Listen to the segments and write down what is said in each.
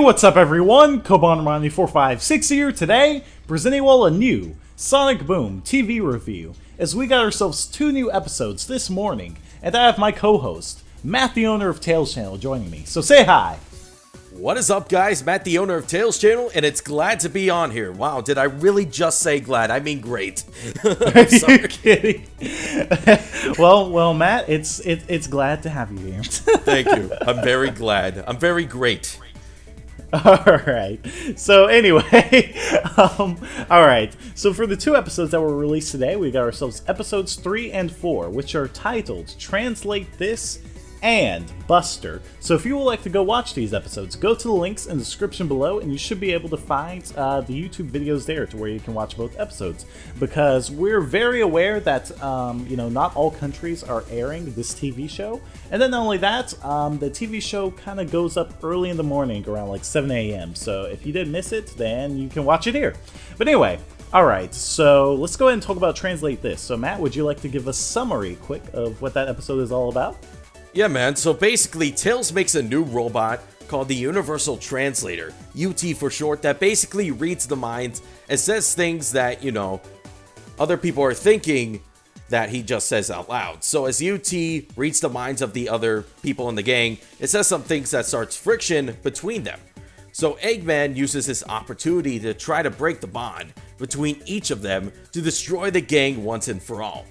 what's up everyone? Koban456 here today, presenting you all a new Sonic Boom TV review, as we got ourselves 2 new episodes this morning, and I have my co-host, Matt the owner of TailsChannel, joining me, so say hi! What is up guys, Matt the owner of TailsChannel, and it's glad to be on here. Wow, did I really just say glad? I mean great. Are you kidding? well Matt, it's glad to have you here. Thank you, I'm very glad. I'm very great. Alright, so anyway, alright, so for the 2 episodes that were released today, we got ourselves episodes 3 and 4, which are titled Translate This and Buster. So if you would like to go watch these episodes, go to the links in the description below and you should be able to find the YouTube videos there to where you can watch both episodes, because we're very aware that not all countries are airing this TV show, and then not only that, the TV show kind of goes up early in the morning around like 7 a.m. so if you did miss it, then you can watch it here. But anyway, alright, so let's go ahead and talk about Translate This. So Matt, would you like to give a summary quick of what that episode is all about? Yeah man, so basically Tails makes a new robot called the Universal Translator, UT for short, that basically reads the minds and says things that, other people are thinking that he just says out loud. So as UT reads the minds of the other people in the gang, it says some things that starts friction between them. So Eggman uses this opportunity to try to break the bond between each of them to destroy the gang once and for all.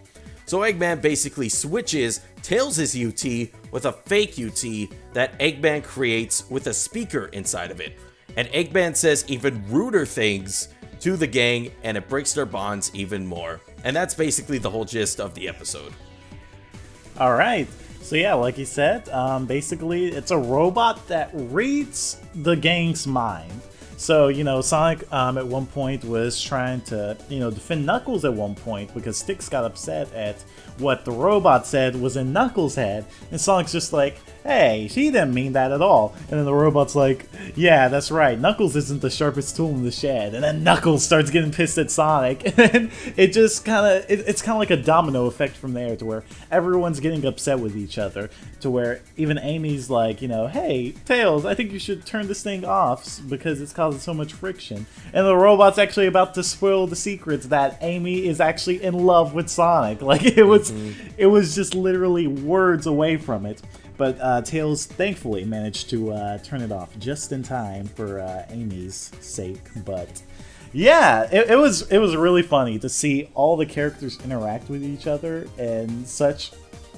So Eggman basically switches Tails' UT with a fake UT that Eggman creates with a speaker inside of it. And Eggman says even ruder things to the gang, and it breaks their bonds even more. And that's basically the whole gist of the episode. Alright, so yeah, like you said, basically it's a robot that reads the gang's mind. So, Sonic at one point was trying to, defend Knuckles at one point because Sticks got upset at what the robot said was in Knuckles' head. And Sonic's just like, hey, she didn't mean that at all. And then the robot's like, yeah, that's right, Knuckles isn't the sharpest tool in the shed. And then Knuckles starts getting pissed at Sonic. And then it just it's kind of like a domino effect from there, to where everyone's getting upset with each other. To where even Amy's like, hey, Tails, I think you should turn this thing off because it's causing so much friction. And the robot's actually about to spoil the secrets that Amy is actually in love with Sonic. Like, it was just literally words away from it. But Tails thankfully managed to turn it off just in time for Amy's sake. But yeah, it was really funny to see all the characters interact with each other in such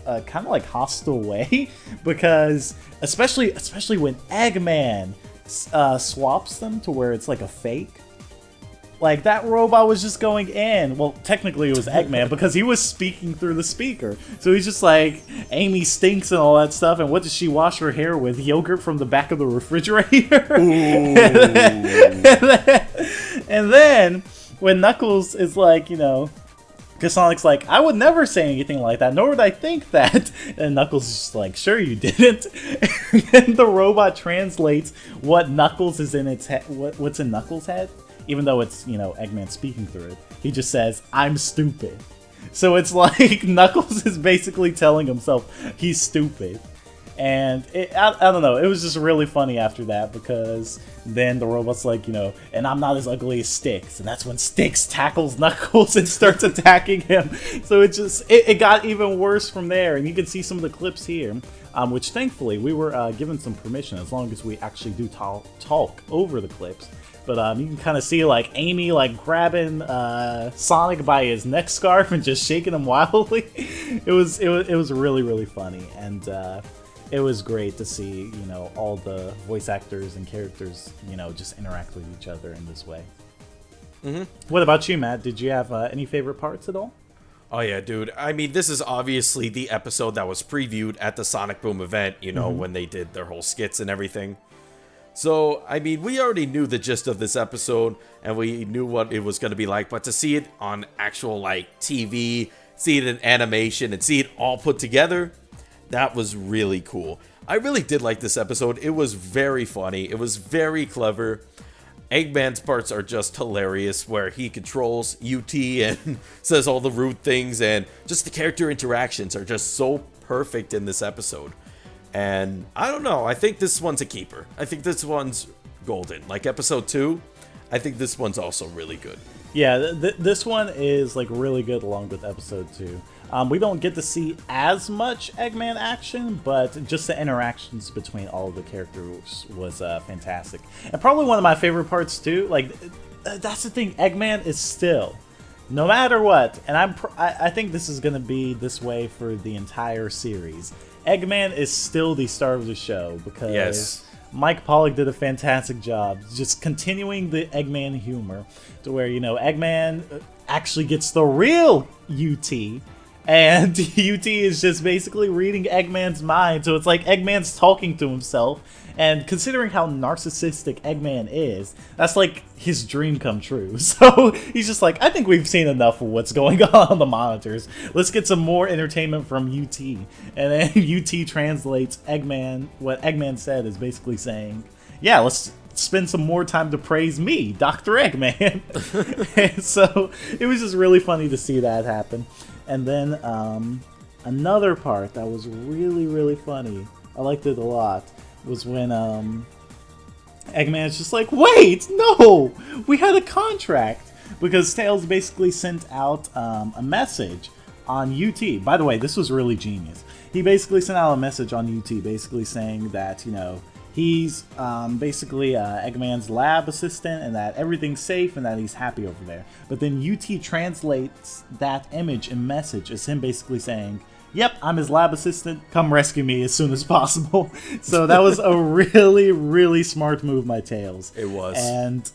a kind of like hostile way, because especially when Eggman swaps them to where it's like a fake. Like, that robot was just going in. Well, technically it was Eggman because he was speaking through the speaker. So he's just like, Amy stinks and all that stuff. And what does she wash her hair with? Yogurt from the back of the refrigerator? and then when Knuckles is like, because Sonic's like, I would never say anything like that, nor would I think that. And Knuckles is just like, sure you didn't. And then the robot translates what Knuckles is in its head, what's in Knuckles' head. Even though it's, Eggman speaking through it. He just says, I'm stupid. So it's like Knuckles is basically telling himself he's stupid. And I don't know, it was just really funny after that, because then the robot's like, and I'm not as ugly as Sticks. And that's when Sticks tackles Knuckles and starts attacking him. So it got even worse from there. And you can see some of the clips here, which thankfully we were given some permission, as long as we actually do talk over the clips. But you can kind of see like Amy like grabbing Sonic by his neck scarf and just shaking him wildly. It was really, really funny, and it was great to see all the voice actors and characters just interact with each other in this way. What about you, Matt? Did you have any favorite parts at all? Oh yeah, dude. I mean, this is obviously the episode that was previewed at the Sonic Boom event, when they did their whole skits and everything. So, I mean, we already knew the gist of this episode, and we knew what it was going to be like, but to see it on actual, TV, see it in animation, and see it all put together, that was really cool. I really did like this episode. It was very funny. It was very clever. Eggman's parts are just hilarious, where he controls UT and says all the rude things, and just the character interactions are just so perfect in this episode. And I don't know, I think this one's a keeper. I think this one's golden. Like episode 2, I think this one's also really good. Yeah, this one is like really good along with episode 2. We don't get to see as much Eggman action, but just the interactions between all of the characters was fantastic. And probably one of my favorite parts too, like, that's the thing, Eggman is still, no matter what, and I think this is going to be this way for the entire series, Eggman is still the star of the show, because Mike Pollock did a fantastic job just continuing the Eggman humor to where, you know, Eggman actually gets the real UT, and UT is just basically reading Eggman's mind, so it's like Eggman's talking to himself, and considering how narcissistic Eggman is, that's like his dream come true. So he's just like, I think we've seen enough of what's going on the monitors. Let's get some more entertainment from UT. And then UT translates Eggman, what Eggman said is basically saying, yeah, let's spend some more time to praise me, Dr. Eggman. And so it was just really funny to see that happen. And then another part that was really, really funny, I liked it a lot, was when Eggman's just like, wait, no, we had a contract, because Tails basically sent out a message on UT. By the way, this was really genius. He basically sent out a message on UT basically saying that, you know, he's basically Eggman's lab assistant and that everything's safe and that he's happy over there. But then UT translates that image and message as him basically saying, yep, I'm his lab assistant, come rescue me as soon as possible. So that was a really, really smart move by Tails. It was. And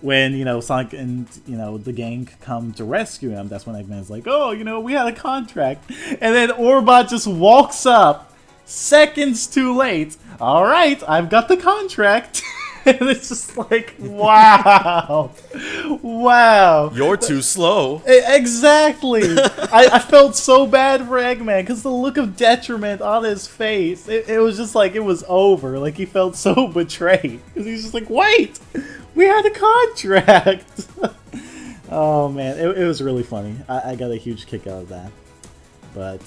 when, you know, Sonic and, you know, the gang come to rescue him, that's when Eggman's like, oh, you know, we had a contract. And then Orbot just walks up, seconds too late. All right, I've got the contract. And it's just like, wow. Wow. You're too slow. Exactly. I felt so bad for Eggman because the look of detriment on his face, it was just like it was over. Like he felt so betrayed because he's just like, wait, we had a contract. Oh, man. It was really funny. I got a huge kick out of that. But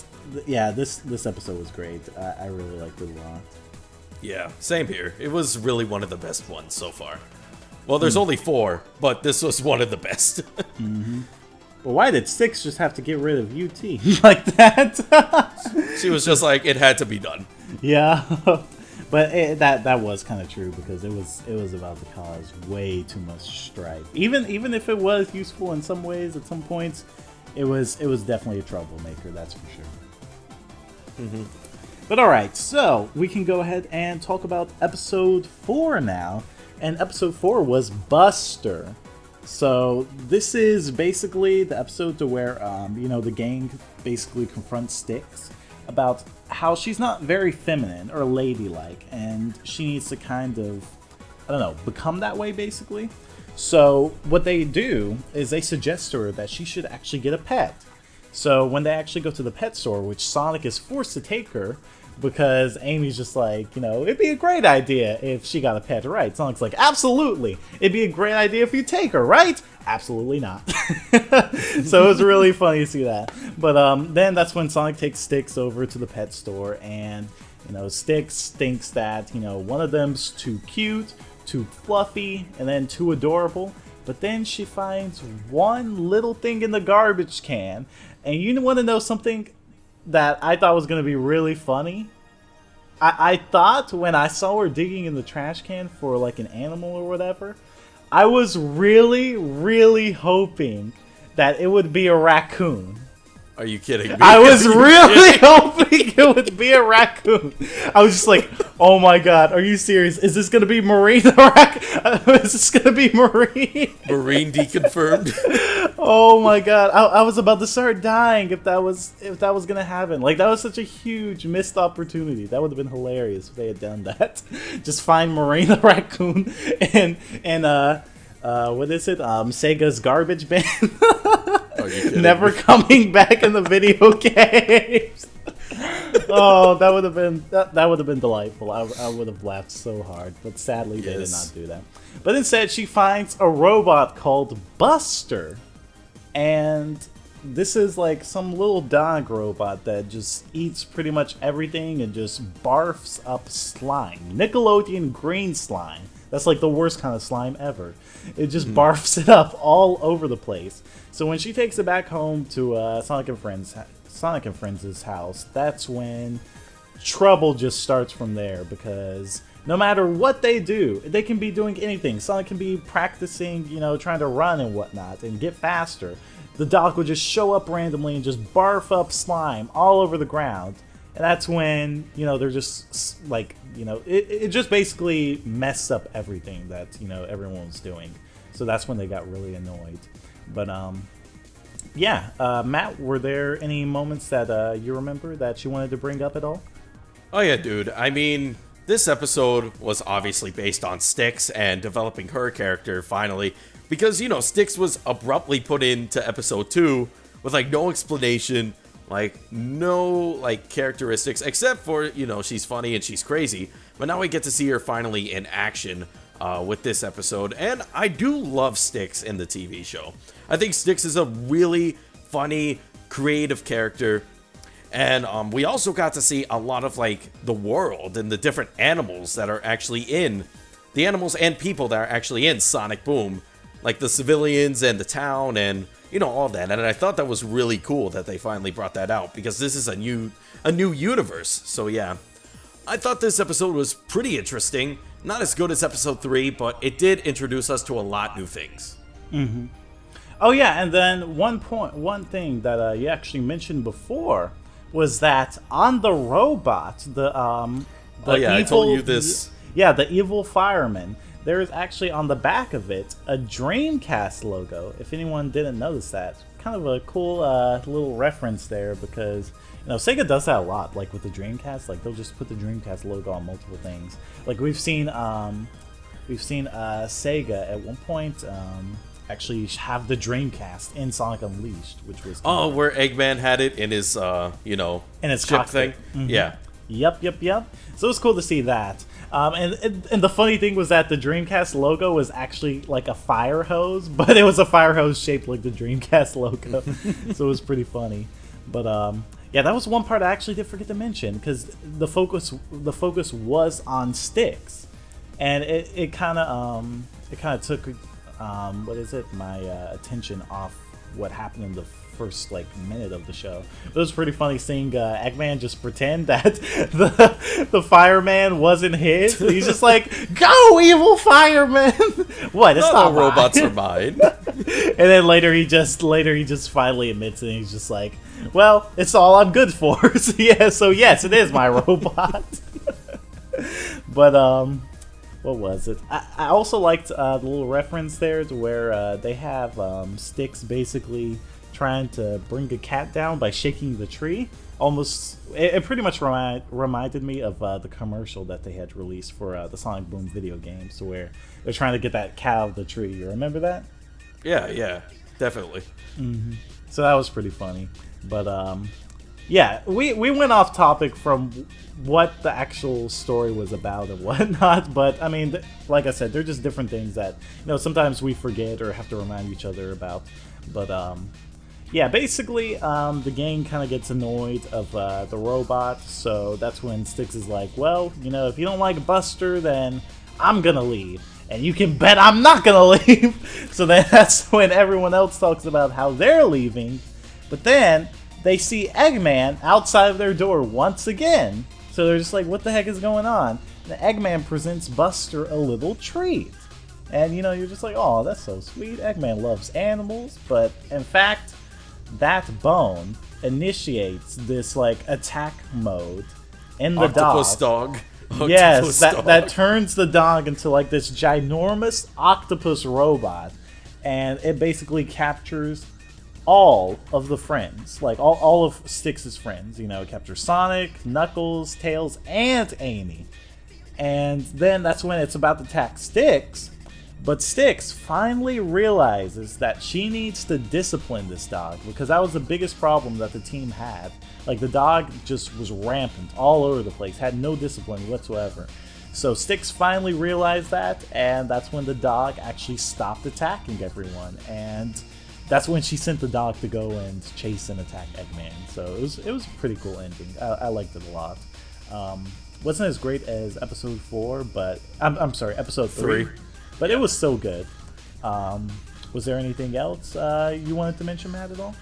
yeah, this episode was great. I really liked it a lot. Yeah, same here. It was really one of the best ones so far. Well, there's only 4, but this was one of the best. Mm-hmm. Well, why did Six just have to get rid of UT like that? She was just like, it had to be done. Yeah, but that was kind of true because it was about to cause way too much strife. Even if it was useful in some ways at some points, it was definitely a troublemaker. That's for sure. Mm-hmm. But alright, so we can go ahead and talk about episode 4 now. And episode 4 was Buster. So this is basically the episode to where, you know, the gang basically confronts Styx about how she's not very feminine or ladylike. And she needs to kind of, I don't know, become that way basically. So what they do is they suggest to her that she should actually get a pet. So when they actually go to the pet store, which Sonic is forced to take her, because Amy's just like, you know, it'd be a great idea if she got a pet, right? Sonic's like, absolutely. It'd be a great idea if you take her, right? Absolutely not. So it was really funny to see that. But then that's when Sonic takes Styx over to the pet store, and, you know, Styx thinks that, you know, one of them's too cute, too fluffy, and then too adorable. But then she finds one little thing in the garbage can, and you want to know something that I thought was going to be really funny? I thought when I saw her digging in the trash can for like an animal or whatever, I was really, really hoping that it would be a raccoon. Are you kidding me? I was really hoping it would be a raccoon. I was just like, oh my god, are you serious? Is this going to be Marine? Is this going to be Marine? Marine deconfirmed. Oh my god, I was about to start dying if that was going to happen. Like, that was such a huge missed opportunity. That would have been hilarious if they had done that. Just find Marine the raccoon and what is it? Sega's garbage bin. Never coming back in the video games. Oh, that would have been delightful. I would have laughed so hard, but sadly they did not do that. But instead, she finds a robot called Buster, and this is like some little dog robot that just eats pretty much everything and just barfs up slime, Nickelodeon green slime. That's like the worst kind of slime ever. It just barfs it up all over the place. So when she takes it back home to Sonic and Friends' house, that's when trouble just starts from there, because no matter what they do, they can be doing anything. Sonic can be practicing, trying to run and whatnot and get faster. The dog would just show up randomly and just barf up slime all over the ground. And that's when, they're just like, it just basically messed up everything that, everyone was doing. So that's when they got really annoyed. But, Matt, were there any moments that you remember that you wanted to bring up at all? Oh yeah, dude. I mean, this episode was obviously based on Styx and developing her character finally. Because, Styx was abruptly put into episode 2 with, like, no explanation, like, no, like, characteristics, except for, she's funny and she's crazy. But now we get to see her finally in action with this episode. And I do love Styx in the TV show. I think Styx is a really funny, creative character. And we also got to see a lot of, like, the world and the different animals that are actually in, the animals and people that are actually in Sonic Boom. Like the civilians and the town and, all that. And I thought that was really cool that they finally brought that out, because this is a new universe. So yeah, I thought this episode was pretty interesting. Not as good as episode 3, but it did introduce us to a lot new things. Mm-hmm. Oh yeah, and then one thing that you actually mentioned before was that on the robot, I told you this. Yeah, the evil fireman. There is actually on the back of it a Dreamcast logo. If anyone didn't notice that, kind of a cool little reference there, because Sega does that a lot. Like with the Dreamcast, like they'll just put the Dreamcast logo on multiple things. Like we've seen Sega at one point actually have the Dreamcast in Sonic Unleashed, which was where Eggman had it in his in his ship cockpit thing. Mm-hmm. Yeah. Yep. So it was cool to see that. And the funny thing was that the Dreamcast logo was actually like a fire hose, but it was a fire hose shaped like the Dreamcast logo. So it was pretty funny. But that was one part I actually did forget to mention, because the focus was on Styx, and it kind of took my attention off what happened in the first minute of the show. It was pretty funny seeing Eggman just pretend that the fireman wasn't his. He's just like, "Go, evil fireman!" What? It's not all robots are mine. And then later he just finally admits it. And he's just like, "Well, it's all I'm good for." So yes, it is my robot. But what was it? I also liked the little reference there to where they have Styx basically trying to bring a cat down by shaking the tree. It pretty much reminded me of the commercial that they had released for the Sonic Boom video games, to where they're trying to get that cat out of the tree. You remember that? Yeah, definitely. Mm-hmm. So that was pretty funny. But we went off topic from what the actual story was about and whatnot. But I mean, like I said, they're just different things that sometimes we forget or have to remind each other about. But basically, the gang kind of gets annoyed of the robot, so that's when Styx is like, well, if you don't like Buster, then I'm gonna leave. And you can bet I'm not gonna leave. So then that's when everyone else talks about how they're leaving. But then they see Eggman outside of their door once again. So they're just like, what the heck is going on? And Eggman presents Buster a little treat. And you're just like, oh, that's so sweet. Eggman loves animals, but in fact, that bone initiates this attack mode in the Octopus dog. Yes, that turns the dog into this ginormous octopus robot, and it basically captures all of the friends, all of Styx's friends. It captures Sonic, Knuckles, Tails, and Amy. And then that's when it's about to attack Styx. But Styx finally realizes that she needs to discipline this dog, because that was the biggest problem that the team had. The dog just was rampant all over the place, had no discipline whatsoever. So Styx finally realized that, and that's when the dog actually stopped attacking everyone. And that's when she sent the dog to go and chase and attack Eggman. So it was a pretty cool ending. I liked it a lot. wasn't as great as episode 4, but I'm sorry, episode 3. 3. But it was still good. Was there anything else you wanted to mention, Matt, at all?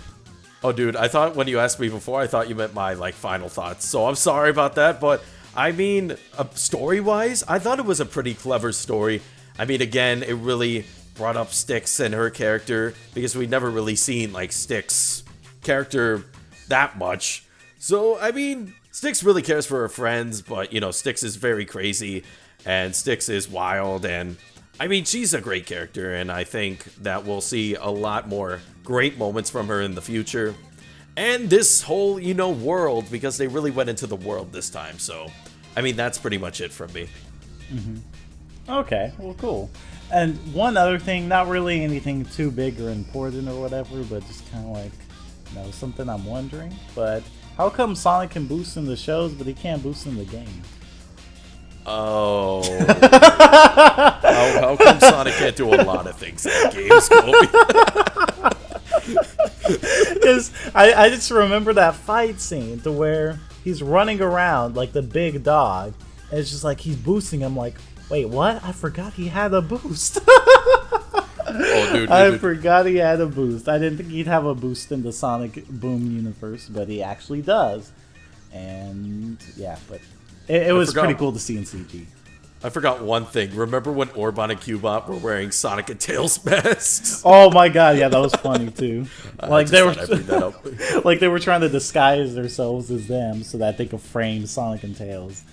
Oh, dude, I thought when you asked me before, I thought you meant my final thoughts. So I'm sorry about that, but I mean, story-wise, I thought it was a pretty clever story. I mean, again, it really brought up Styx and her character because we'd never really seen like Styx character that much. So I mean, Styx really cares for her friends, but you know, Styx is very crazy and Styx is wild, and I mean, she's a great character, and I think that we'll see a lot more great moments from her in the future. And this whole, you know, world, because they really went into the world this time. So, I mean, that's pretty much it from me. Okay, well, cool. And one other thing, not really anything too big or important or whatever, but just kind of like, you know, something I'm wondering. But how come Sonic can boost in the shows, but he can't boost in the game? Oh. how come Sonic can't do a lot of things in games, Kobe? Because I just remember that fight scene to where he's running around like the big dog, and it's just like he's boosting him like, wait, what? I forgot he had a boost. Oh, dude, I forgot he had a boost. I didn't think he'd have a boost in the Sonic Boom universe, but he actually does. And yeah, but it was pretty cool to see in CG. I forgot one thing. Remember when Orbon and Cubot were wearing Sonic and Tails masks? Oh my god, yeah, that was funny too. Like they were, I'd bring that up. like they were trying to disguise themselves as them so that they could frame Sonic and Tails.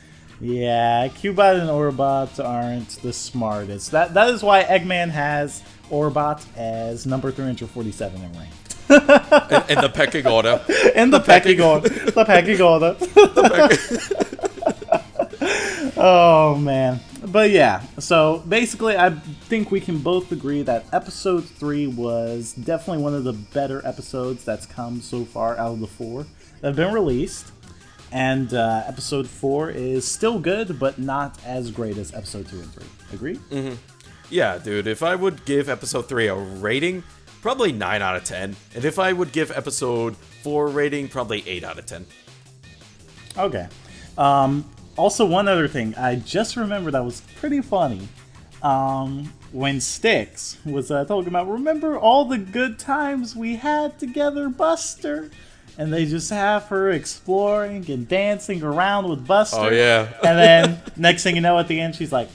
Yeah, Cubot and Orbot aren't the smartest. That is why Eggman has Orbot as number 347 in rank. In the pecking order. In the pecking order. The pecking order. Oh man. But yeah, so basically I think we can both agree that episode 3 was definitely one of the better episodes that's come so far out of the 4 that have been released. And episode 4 is still good, but not as great as episode 2 and 3. Agree? Mm-hmm. Yeah, dude, if I would give episode 3 a rating, probably 9 out of 10. And if I would give episode 4 a rating, probably 8 out of 10. Okay. Also, one other thing. I just remembered that was pretty funny. When Styx was talking about, remember all the good times we had together, Buster? And they just have her exploring and dancing around with Buster. Oh, yeah. And then, next thing you know, at the end, she's like,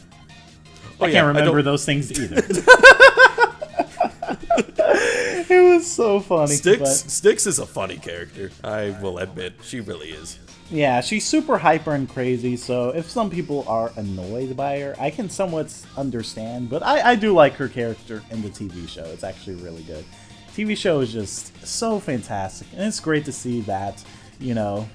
I can't remember those things either. It was so funny. Styx is a funny character, I will admit. She really is. Yeah, she's super hyper and crazy, so if some people are annoyed by her, I can somewhat understand. But I do like her character in the TV show. It's actually really good. TV show is just so fantastic, and it's great to see that, you know,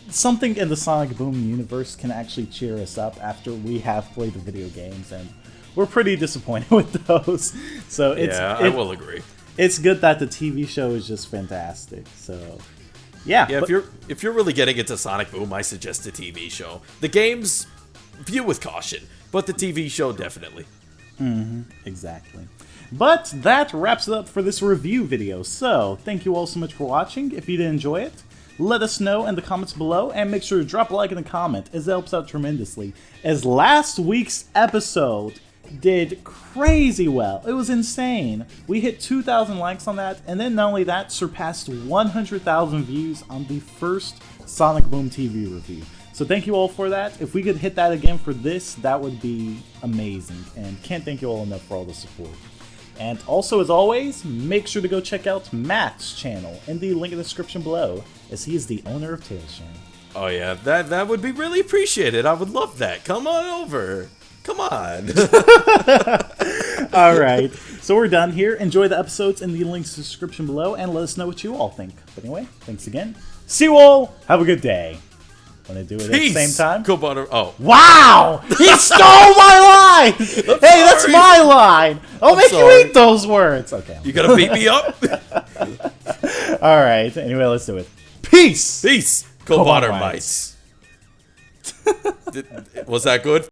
something in the Sonic Boom universe can actually cheer us up after we have played the video games, and we're pretty disappointed with those. So I will agree. It's good that the TV show is just fantastic. So yeah. If you're really getting into Sonic Boom, I suggest the TV show. The games, view with caution, but the TV show definitely. Exactly. But that wraps it up for this review video. So thank you all so much for watching. If you did enjoy it, let us know in the comments below, and make sure to drop a like and a comment, as it helps out tremendously. As last week's episode did crazy well. It was insane. We hit 2,000 likes on that, and then not only that, surpassed 100,000 views on the first Sonic Boom TV review. So thank you all for that. If we could hit that again for this, that would be amazing, and can't thank you all enough for all the support. And also, as always, make sure to go check out Matt's channel in the link in the description below, as he is the owner of TailsChannel. Oh yeah, that would be really appreciated. I would love that. Come on over. Come on. Alright, so we're done here. Enjoy the episodes in the links in the description below, and let us know what you all think. But anyway, thanks again. See you all. Have a good day. Want to do it Peace. at the same time? Oh. Wow! He stole my line! Hey, that's my line! I'll make you eat those words! Okay. You gonna beat me up? Alright, anyway, let's do it. Peace! Peace! Go water mice. Was that good?